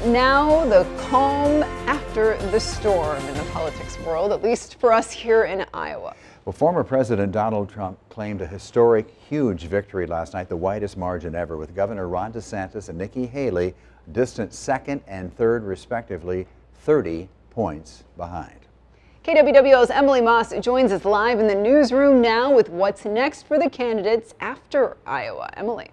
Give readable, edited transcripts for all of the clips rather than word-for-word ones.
now the calm after the storm in the politics world, at least for us here in Iowa. Well, former President Donald Trump claimed a historic, huge victory last night, the widest margin ever, with Governor Ron DeSantis and Nikki Haley distant second and third, respectively, 30 points behind. KWWL's Emily Moss joins us live in the newsroom now with what's next for the candidates after Iowa. Emily.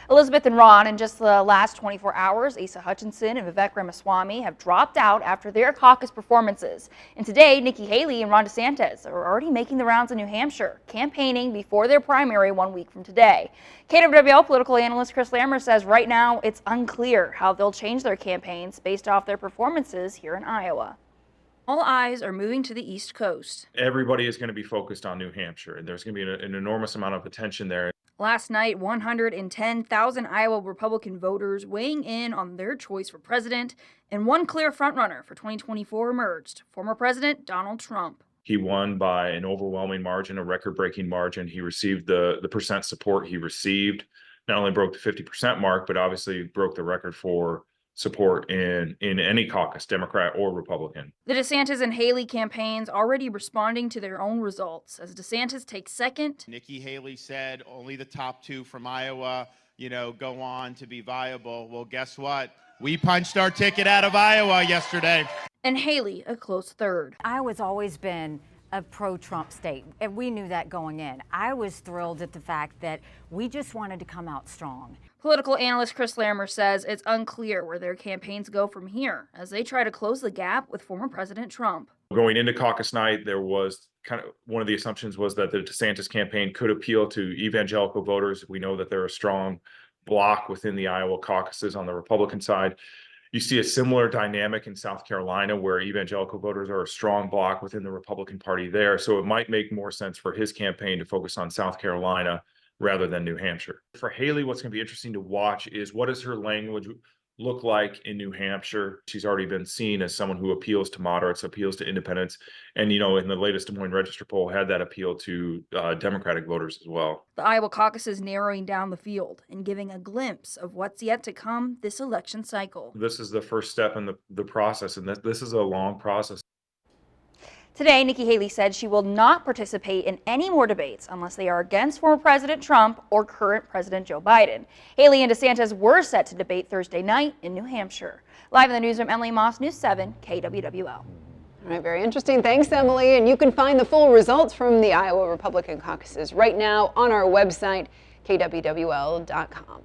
Elizabeth and Ron, in just the last 24 hours, Asa Hutchinson and Vivek Ramaswamy have dropped out after their caucus performances. And today, Nikki Haley and Ron DeSantis are already making the rounds in New Hampshire, campaigning before their primary 1 week from today. KWWL political analyst Chris Lammer says right now it's unclear how they'll change their campaigns based off their performances here in Iowa. All eyes are moving to the East Coast. Everybody is going to be focused on New Hampshire, and there's going to be an enormous amount of attention there. Last night, 110,000 Iowa Republican voters weighing in on their choice for president, and one clear frontrunner for 2024 emerged, former President Donald Trump. He won by an overwhelming margin, a record-breaking margin. He received the percent support he received. Not only broke the 50% mark, but obviously broke the record for support in any caucus, Democrat or Republican. The DeSantis and Haley campaigns already responding to their own results as DeSantis takes second. Nikki Haley said only the top two from Iowa, go on to be viable. Well, guess what? We punched our ticket out of Iowa yesterday. And Haley a close third. Iowa's always been a pro-Trump state, and we knew that going in. I was thrilled at the fact that we just wanted to come out strong. Political analyst Chris Lammer says it's unclear where their campaigns go from here as they try to close the gap with former President Trump. Going into caucus night, there was kind of one of the assumptions was that the DeSantis campaign could appeal to evangelical voters. We know that they're a strong bloc within the Iowa caucuses on the Republican side. You see a similar dynamic in South Carolina where evangelical voters are a strong bloc within the Republican Party there. So it might make more sense for his campaign to focus on South Carolina rather than New Hampshire. For Haley, what's going to be interesting to watch is what does her language look like in New Hampshire? She's already been seen as someone who appeals to moderates, appeals to independents, and in the latest Des Moines Register poll had that appeal to Democratic voters as well. The Iowa caucus is narrowing down the field and giving a glimpse of what's yet to come this election cycle. This is the first step in the process, and this is a long process. Today, Nikki Haley said she will not participate in any more debates unless they are against former President Trump or current President Joe Biden. Haley and DeSantis were set to debate Thursday night in New Hampshire. Live in the newsroom, Emily Moss, News 7, KWWL. All right, very interesting. Thanks, Emily. And you can find the full results from the Iowa Republican caucuses right now on our website, kwwl.com.